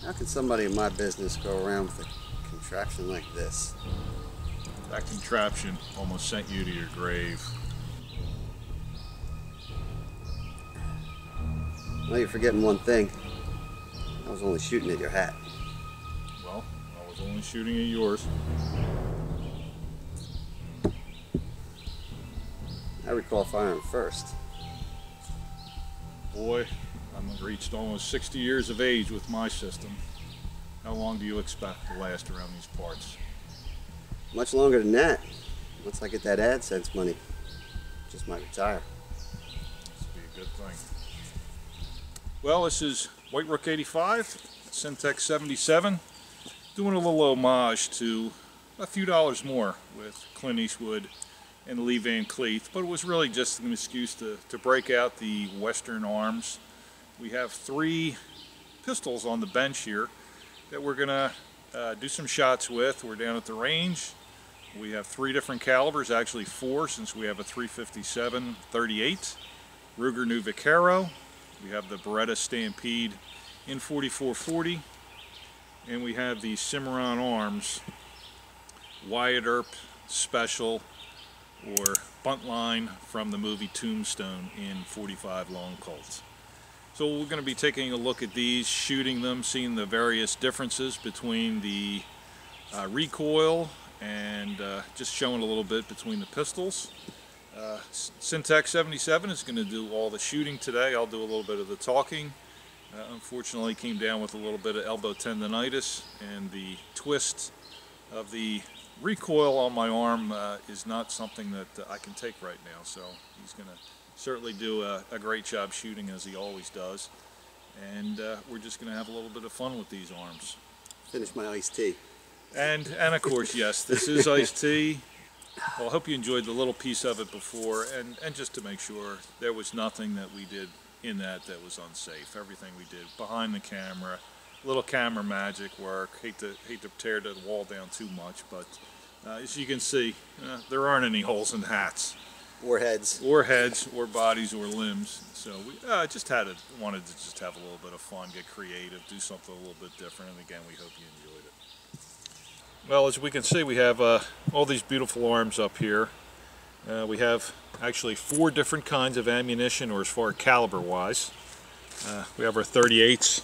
How can somebody in my business go around with a contraption like this? That contraption almost sent you to your grave. Well, you're forgetting one thing. I was only shooting at your hat. Well, I was only shooting at yours. I recall firing first. Boy, I'm reached almost 60 years of age with my system. How long do you expect to last around these parts? Much longer than that. Once I get that AdSense money, just might retire. This would be a good thing. Well, this is White Rook 85, Syntex 77, doing a little homage to a few dollars more with Clint Eastwood and Lee Van Cleef, but it was really just an excuse to break out the Western arms. We have 3 pistols on the bench here that we're gonna do some shots with. We're down at the range. We have 3 different calibers, actually 4 since we have a 357 38, Ruger New Vaquero. We have the Beretta Stampede in 4440, and we have the Cimarron arms, Wyatt Earp Special or Buntline from the movie Tombstone in 45 Long Colt. So we're going to be taking a look at these, shooting them, seeing the various differences between the recoil and just showing a little bit between the pistols. Syntex 77 is going to do all the shooting today. I'll do a little bit of the talking. Unfortunately, came down with a little bit of elbow tendonitis, and the twist of the recoil on my arm is not something that I can take right now. So he's going to certainly do a great job shooting, as he always does. And we're just going to have a little bit of fun with these arms. Finish my iced tea. And of course, yes, this is iced tea. Well, I hope you enjoyed the little piece of it before, and just to make sure, there was nothing that we did in that was unsafe. Everything we did behind the camera, little camera magic work. Hate to tear the wall down too much, but as you can see, there aren't any holes in hats. Or heads. Or heads, or bodies, or limbs. So we just wanted to just have a little bit of fun, get creative, do something a little bit different, and again, we hope you enjoyed it. Well, as we can see, we have all these beautiful arms up here. We have actually 4 different kinds of ammunition, or as far caliber wise. We have our 38s,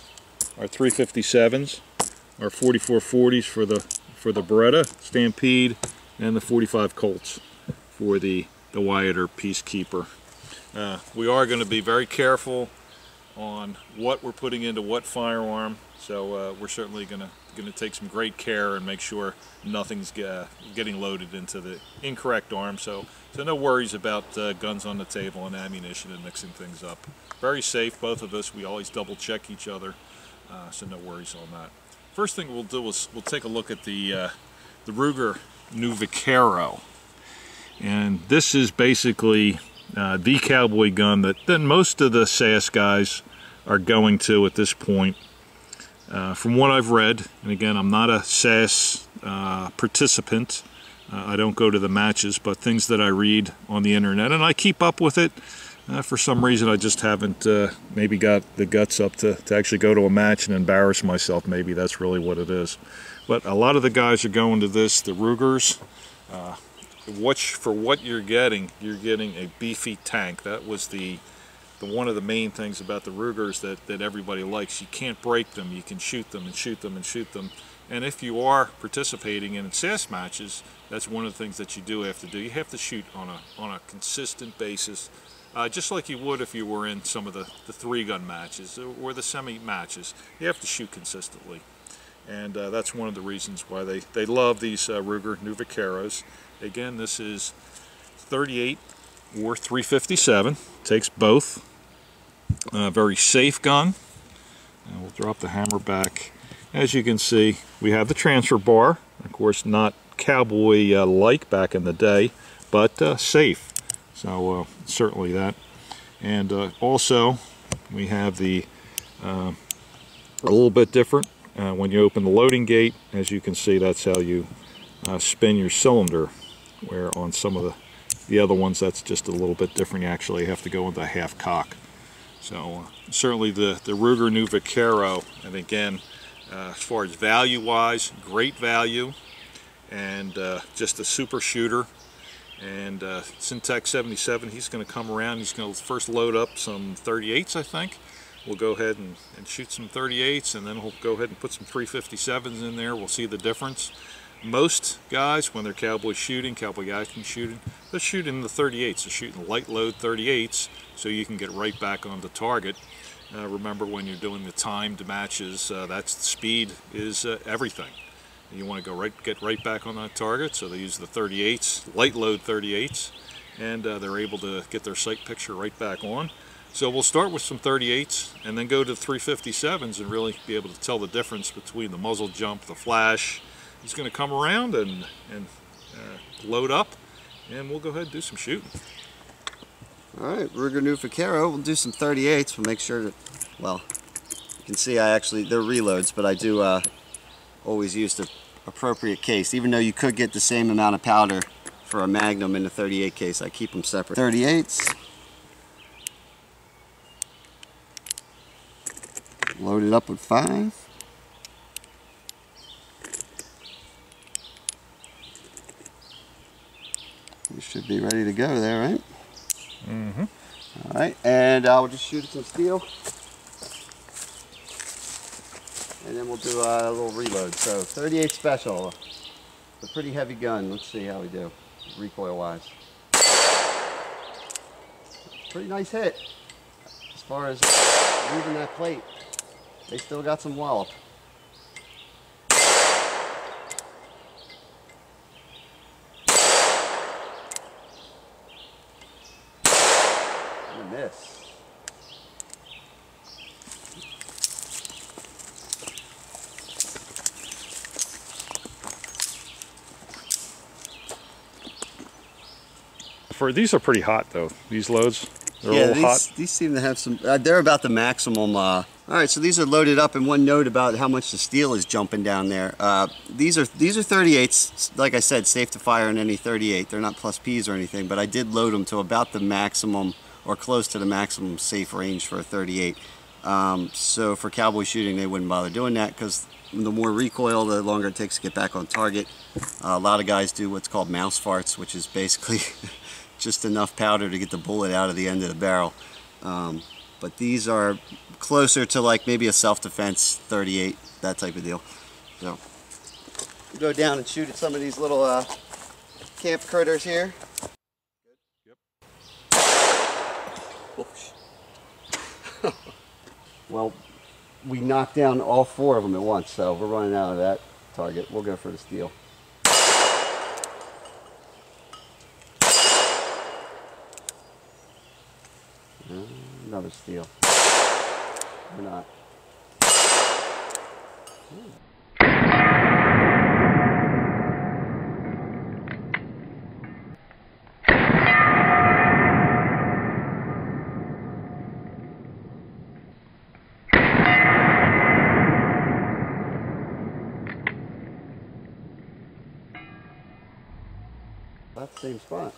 our 357s, our 4440s for the Beretta Stampede, and the 45 Colts for the Wyatt or Peacekeeper. We are going to be very careful on what we're putting into what firearm, so we're certainly going to take some great care and make sure nothing's getting loaded into the incorrect arm. So no worries about guns on the table and ammunition and mixing things up. Very safe, both of us. We always double check each other, so no worries on that. First thing we'll do is we'll take a look at the Ruger New Vaquero. And this is basically the cowboy gun that most of the SAS guys are going to at this point. From what I've read, and again, I'm not a SAS participant, I don't go to the matches, but things that I read on the internet, and I keep up with it. For some reason, I just haven't maybe got the guts up to actually go to a match and embarrass myself. Maybe that's really what it is. But a lot of the guys are going to this, the Rugers. For what you're getting a beefy tank. That was the one of the main things about the Rugers that everybody likes. You can't break them. You can shoot them and shoot them and shoot them. And if you are participating in SAS matches, that's one of the things that you do have to do. You have to shoot on a consistent basis, just like you would if you were in some of the 3-gun matches or the semi matches. You have to shoot consistently. And that's one of the reasons why they love these Ruger New Vaqueros. Again, this is 38 or 357. Takes both. Very safe gun. And we'll drop the hammer back. As you can see, we have the transfer bar. Of course, not Cowboy-like back in the day, but safe. So certainly that. And also, we have the a little bit different. When you open the loading gate, as you can see, that's how you spin your cylinder, where on some of the other ones that's just a little bit different. You actually have to go into a half cock. So certainly the Ruger New Vaquero, and again, As far as value-wise, great value, and just a super shooter. And Syntax 77, he's going to come around. He's going to first load up some 38s, I think. We'll go ahead and shoot some 38s, and then we'll go ahead and put some 357s in there. We'll see the difference. Most guys, when they're cowboy shooting, cowboy guys can shooting, they're shooting the 38s. They're shooting light load 38s, so you can get right back on the target. Remember, when you're doing the timed matches, that's speed is everything. You want to get right back on that target, so they use the 38s, light load 38s, and they're able to get their sight picture right back on. So we'll start with some 38s and then go to 357s and really be able to tell the difference between the muzzle jump, the flash. He's going to come around and load up, and we'll go ahead and do some shooting. All right, Ruger New Vaquero. We'll do some 38s. We'll make sure that, well, you can see they're reloads, but I do always use the appropriate case. Even though you could get the same amount of powder for a Magnum in the 38 case, I keep them separate. 38s. Load it up with 5. We should be ready to go there, right? Mm-hmm. All right, and we'll just shoot some steel. And then we'll do a little reload. So 38 special. It's a pretty heavy gun. Let's see how we do, recoil-wise. Pretty nice hit. As far as moving that plate, they still got some wallop. And a miss. These are pretty hot though. These loads, they're a little hot. These seem to have some. They're about the maximum. All right, so these are loaded up. And one note about how much the steel is jumping down there. These are 38s. Like I said, safe to fire in any 38. They're not plus Ps or anything, but I did load them to about the maximum or close to the maximum safe range for a 38. So for cowboy shooting, they wouldn't bother doing that because the more recoil, the longer it takes to get back on target. A lot of guys do what's called mouse farts, which is basically just enough powder to get the bullet out of the end of the barrel. But these are closer to like maybe a self-defense 38, that type of deal. So we'll go down and shoot at some of these little camp critters here. Yep. Well, we knocked down all 4 of them at once, so we're running out of that target. We'll go for the steel. Another steel. Or not. That's the same spot.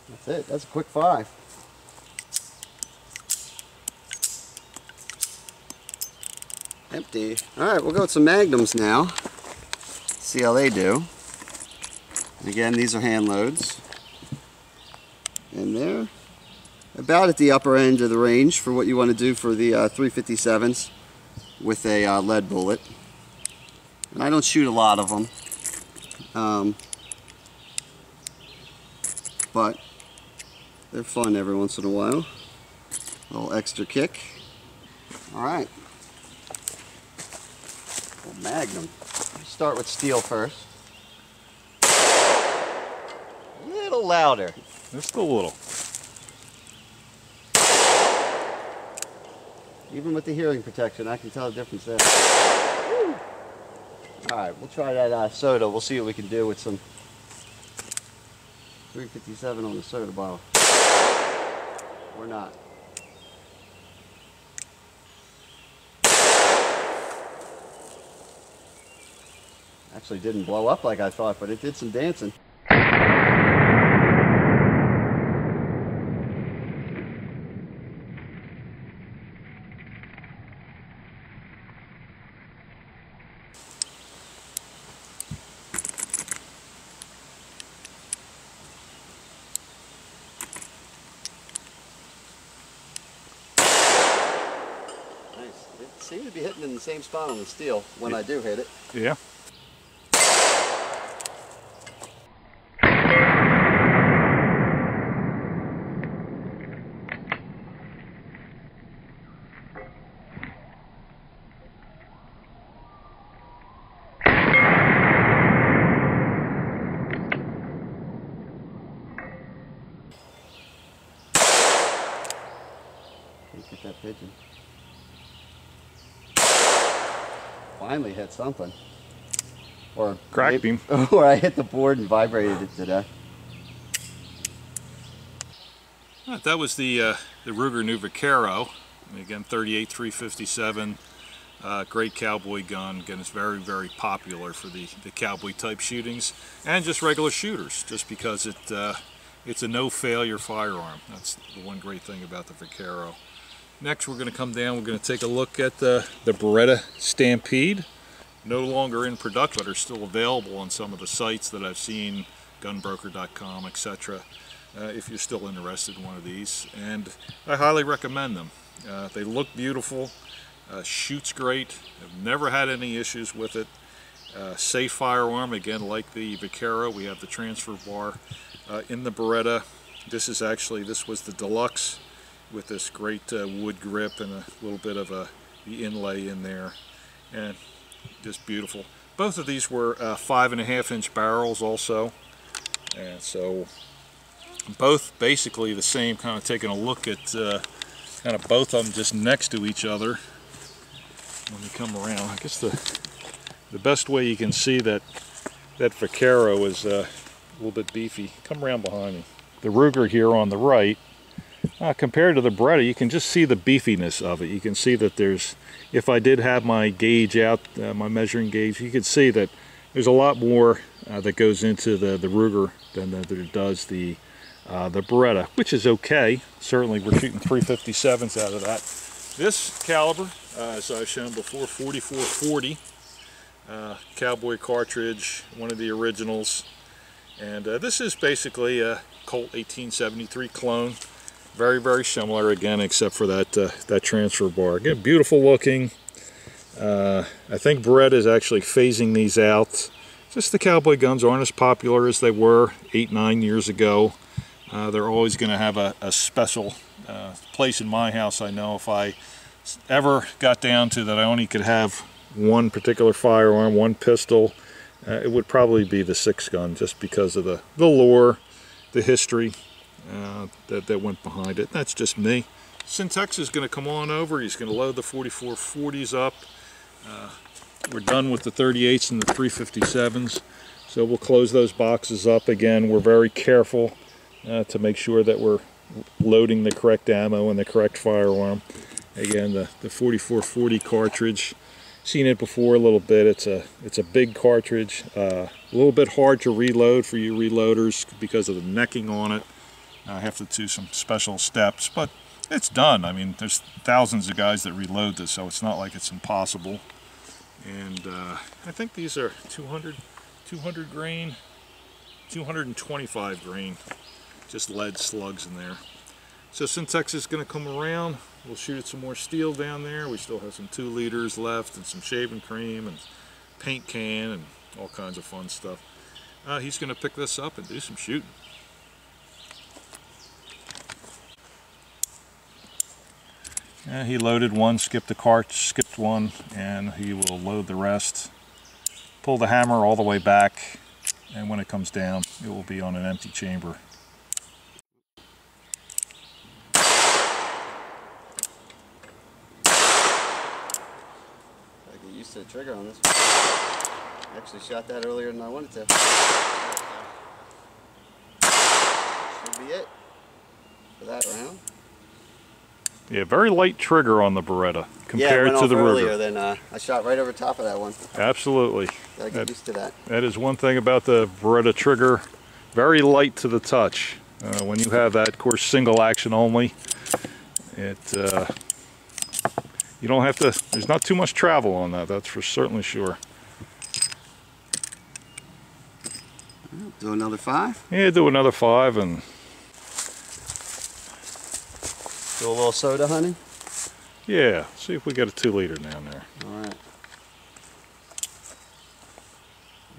That's it. That's a quick 5. Empty. Alright, we'll go with some Magnums now. See how they do. And again, these are hand loads. And they're about at the upper end of the range for what you want to do for the 357s with a lead bullet. And I don't shoot a lot of them. But they're fun every once in a while. A little extra kick. Alright. Magnum. Start with steel first. A little louder. Just a little. Even with the hearing protection, I can tell the difference there. Alright, we'll try that soda. We'll see what we can do with some 357 on the soda bottle. Or not. Actually didn't blow up like I thought, but it did some dancing. seem to be hitting in the same spot on the steel when I do hit it. Yeah. Get that pigeon. Finally hit something. Or cracked him. Or I hit the board and vibrated it today. That was the Ruger New Vaquero. Again, 38 357. Great cowboy gun. Again, it's very, very popular for the cowboy type shootings and just regular shooters, just because it's a no failure firearm. That's the one great thing about the Vaquero. Next, we're going to come down, we're going to take a look at the Beretta Stampede. No longer in production, but are still available on some of the sites that I've seen, gunbroker.com, etc. If you're still interested in one of these. And I highly recommend them. They look beautiful, shoots great, I've never had any issues with it. Safe firearm, again, like the Vaquero, we have the transfer bar. In the Beretta, this was the deluxe, with this great wood grip and a little bit of the inlay in there, and just beautiful. Both of these were 5.5-inch barrels also, and so both basically the same. Kind of taking a look at kind of both of them just next to each other. When you come around, I guess the best way you can see that Vaquero is a little bit beefy. Come around behind me. The Ruger here on the right. Compared to the Beretta, you can just see the beefiness of it. You can see that there's, if I did have my gauge out, my measuring gauge, you can see that there's a lot more that goes into the Ruger than there does the Beretta, which is okay. Certainly we're shooting 357s out of that. This caliber, as I've shown before, 4440 Cowboy cartridge, one of the originals. And this is basically a Colt 1873 clone. Very, very similar again, except for that transfer bar. Again, beautiful looking. I think Beretta is actually phasing these out. Just the cowboy guns aren't as popular as they were 8-9 years ago. They're always going to have a special place in my house. I know if I ever got down to that I only could have one particular firearm, one pistol, it would probably be the 6-gun, just because of the lore, the history that went behind it. That's just me. Syntex is going to come on over. He's going to load the 4440s up. We're done with the 38s and the 357s, so we'll close those boxes up. Again, we're very careful to make sure that we're loading the correct ammo and the correct firearm. Again, the 4440 cartridge, seen it before a little bit. It's a big cartridge, a little bit hard to reload for you reloaders because of the necking on it. I have to do some special steps, but it's done. I mean, there's thousands of guys that reload this, so it's not like it's impossible. And I think these are 200 grain, 225 grain, just lead slugs in there. So Syntex is going to come around. We'll shoot some more steel down there. We still have some 2 liters left and some shaving cream and paint can and all kinds of fun stuff. He's going to pick this up and do some shooting. He loaded one, skipped one, and he will load the rest. Pull the hammer all the way back, and when it comes down, it will be on an empty chamber. I get used to the trigger on this one. I actually shot that earlier than I wanted to. Should be it for that round. Yeah, very light trigger on the Beretta compared to the Ruger. Earlier than I shot right over top of that one. Absolutely. Gotta get used to that. That is one thing about the Beretta trigger. Very light to the touch. When you have that, of course, single action only, you don't have to. There's not too much travel on that. That's for certainly sure. Do another 5? Yeah, do another 5 and. Do a little soda, honey? Yeah, see if we get a 2 liter down there. All right.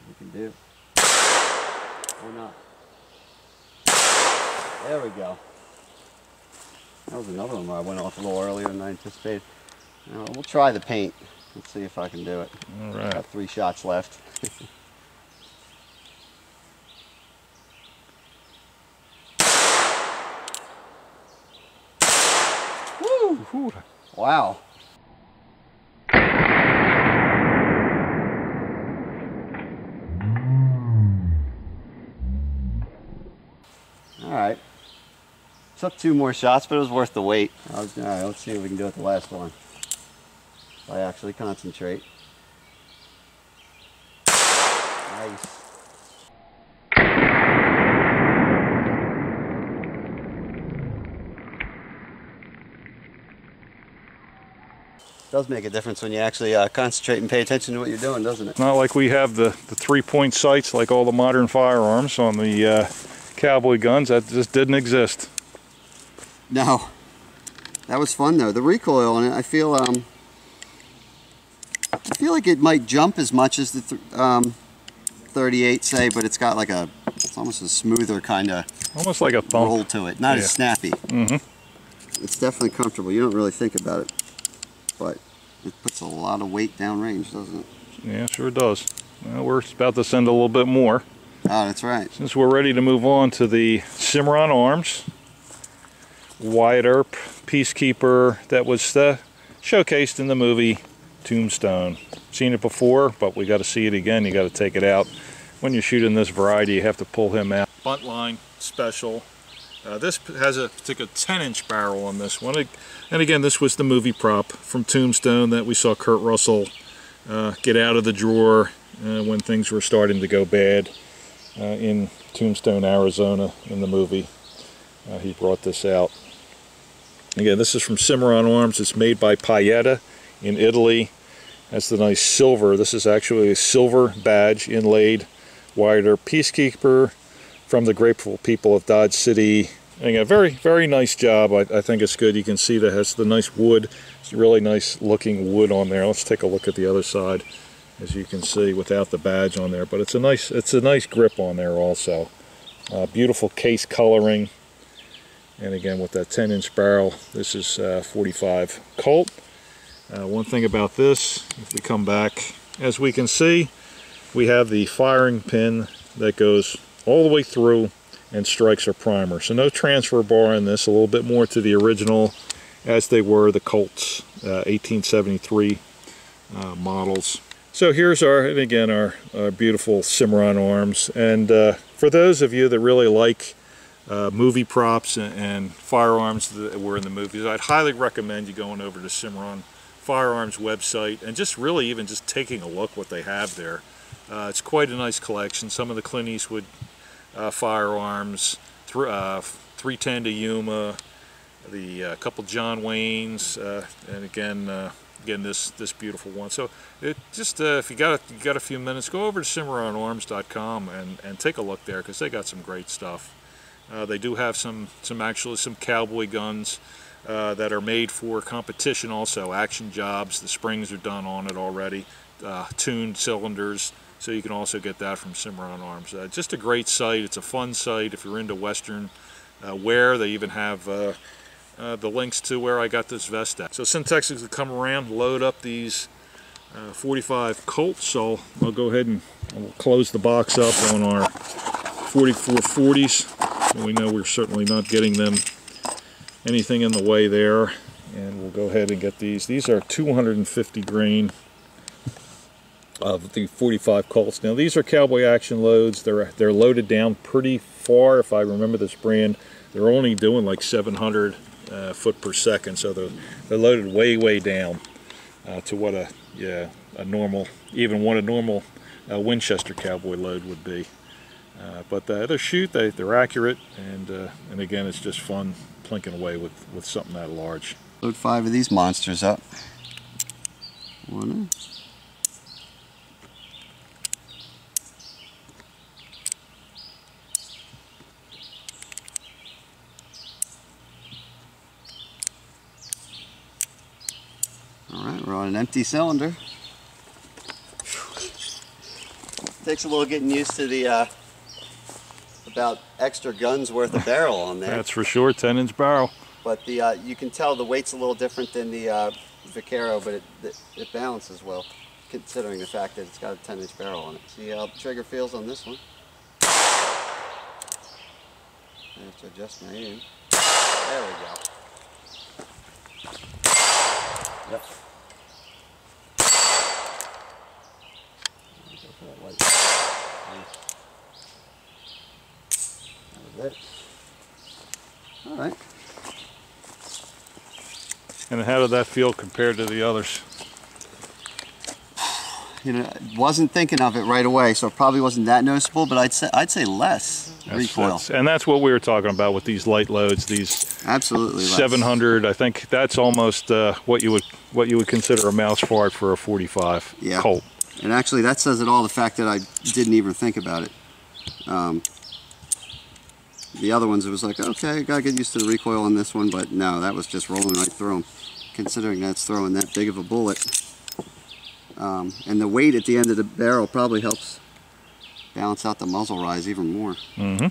We can do. Or not. There we go. That was another one where I went off a little earlier than I anticipated. We'll try the paint. Let's see if I can do it. All right. Got 3 shots left. Woo! Wow. All right. Took 2 more shots, but it was worth the wait. All right, let's see if we can do it the last one. If I actually concentrate. Nice. It does make a difference when you actually concentrate and pay attention to what you're doing, doesn't it? Not like we have the 3-point sights like all the modern firearms on the Cowboy guns. That just didn't exist. No. That was fun though. The recoil on it, I feel like it might jump as much as the 38, say, but it's got like it's almost a smoother kind of almost like a thump roll to it. Not as snappy. Mm-hmm. It's definitely comfortable. You don't really think about it, but it puts a lot of weight downrange, doesn't it? Yeah, sure does. Well, we're about to send a little bit more. Oh, that's right. Since we're ready to move on to the Cimarron arms, Wyatt Earp Peacekeeper that was showcased in the movie Tombstone. Seen it before, but we got to see it again. You got to take it out. When you're shooting this variety, you have to pull him out. Buntline special. This has a 10-inch barrel on this one. And again, this was the movie prop from Tombstone that we saw Kurt Russell get out of the drawer when things were starting to go bad in Tombstone, Arizona in the movie. He brought this out. Again, this is from Cimarron Arms. It's made by Pietta in Italy. That's the nice silver. This is actually a silver badge inlaid Wyatt Earp Peacekeeper from the grateful people of Dodge City. And a very, very nice job. I think it's good. You can see that it has the nice wood. It's really nice looking wood on there. Let's take a look at the other side, as you can see, without the badge on there. But it's a nice grip on there also. Beautiful case coloring. And again, with that 10-inch barrel, this is 45 Colt. One thing about this, if we come back, as we can see, we have the firing pin that goes all the way through and strikes our primer. So no transfer bar in this, a little bit more to the original as they were the Colts 1873 models. So here's our beautiful Cimarron arms. And for those of you that really like movie props and firearms that were in the movies, I'd highly recommend you going over to Cimarron Firearms website and just really even just taking a look what they have there. It's quite a nice collection. Some of the Clint Eastwood firearms, 310 to Yuma, the couple John Waynes, and again this beautiful one. So it just if you got a few minutes, go over to CimarronArms.com and take a look there, because they got some great stuff. They do have some Cowboy guns that are made for competition also, action jobs. The springs are done on it already, tuned cylinders, so you can also get that from Cimarron Arms. Just a great site. It's a fun site if you're into Western wear. They even have the links to where I got this vest at. So Syntex is to come around, load up these 45 Colts. So I'll go ahead and we'll close the box up on our 4440s. So we know we're certainly not getting them anything in the way there. And we'll go ahead and get these. These are 250 grain of the 45 Colts. Now these are Cowboy action loads. They're loaded down pretty far. If I remember this brand, they're only doing like 700 foot per second, so they're loaded way down to what a normal, even what a normal Winchester Cowboy load would be. But they shoot, they're accurate, and again, it's just fun plinking away with something that large. Load 5 of these monsters up. One. an empty cylinder. Takes a little getting used to the about extra guns worth of barrel on there. That's for sure, 10-inch barrel. But the you can tell the weight's a little different than the Vaquero, but it balances well, considering the fact that it's got a 10-inch barrel on it. See how the trigger feels on this one? I have to adjust my aim. There we go. Yep. That was it. All right. And how did that feel compared to the others? You know, wasn't thinking of it right away, so it probably wasn't that noticeable, but I'd say less recoil. And that's what we were talking about with these light loads, these absolutely 700. I think that's almost what you would consider a mouse fart for a 45 Colt. And actually, that says it all. The fact that I didn't even think about it. The other ones, it was like, okay, gotta get used to the recoil on this one, but no, that was just rolling right through them. Considering that's throwing that big of a bullet. And the weight at the end of the barrel probably helps balance out the muzzle rise even more. Mm-hmm.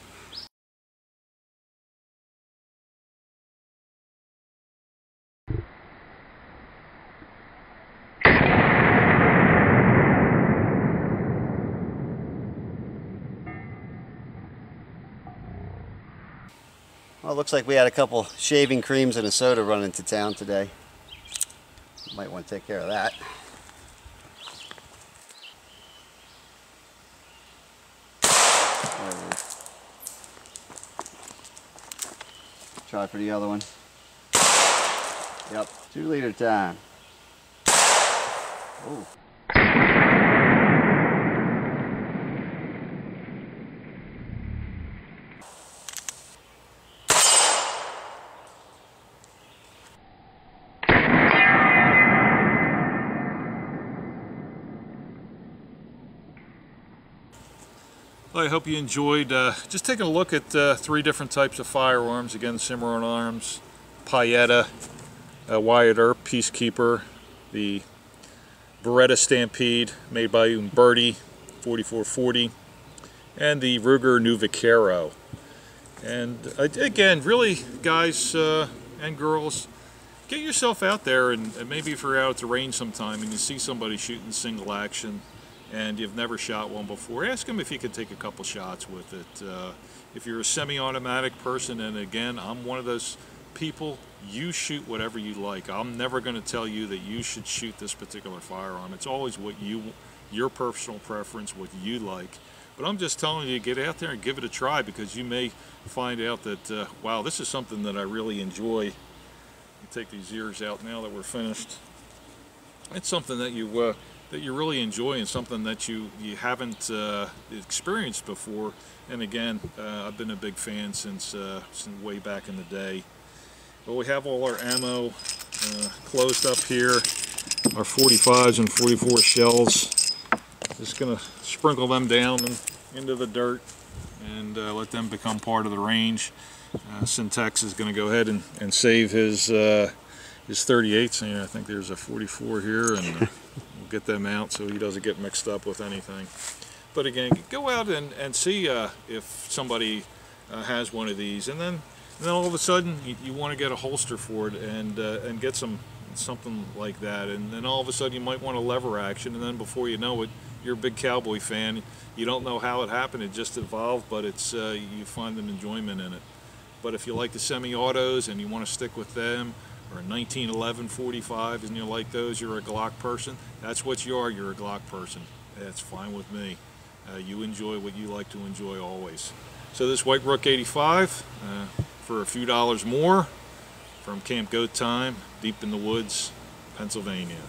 Well, it looks like we had a couple shaving creams and a soda running to town today. Might want to take care of that. Try for the other one. Yep, 2 liter time. Ooh. Well, I hope you enjoyed just taking a look at 3 different types of firearms. Again, Cimarron Arms, Pietta, Wyatt Earp, Peacekeeper, the Beretta Stampede made by Umberti, 4440, and the Ruger New Vaquero. And again, really, guys and girls, get yourself out there, and maybe if you're out at the range sometime and you see somebody shooting single action and you've never shot one before, ask them if you could take a couple shots with it. If you're a semi-automatic person, and again, I'm one of those people, you shoot whatever you like. I'm never going to tell you that you should shoot this particular firearm. It's always what your personal preference, what you like. But I'm just telling you, get out there and give it a try, because you may find out that, wow, this is something that I really enjoy. Take these ears out now that we're finished. It's something that you really enjoy, and something that you haven't experienced before. And again, I've been a big fan since way back in the day. But we have all our ammo closed up here, our 45s and 44 shells. Just gonna sprinkle them down into the dirt and let them become part of the range. Syntex is going to go ahead and save his 38s. And I think there's a 44 here, and we'll get them out so he doesn't get mixed up with anything. But again, go out and see if somebody has one of these, and then all of a sudden you want to get a holster for it and get something like that, and then all of a sudden you might want a lever action, and then before you know it, you're a big Cowboy fan. You don't know how it happened; it just evolved, but it's you find an enjoyment in it. But if you like the semi-autos and you want to stick with them, or a 1911 45 and you like those, you're a Glock person, that's what you are, you're a Glock person. That's fine with me. You enjoy what you like to enjoy always. So this White Rook 85, for a few dollars more, from Camp Goat Time, deep in the woods, Pennsylvania.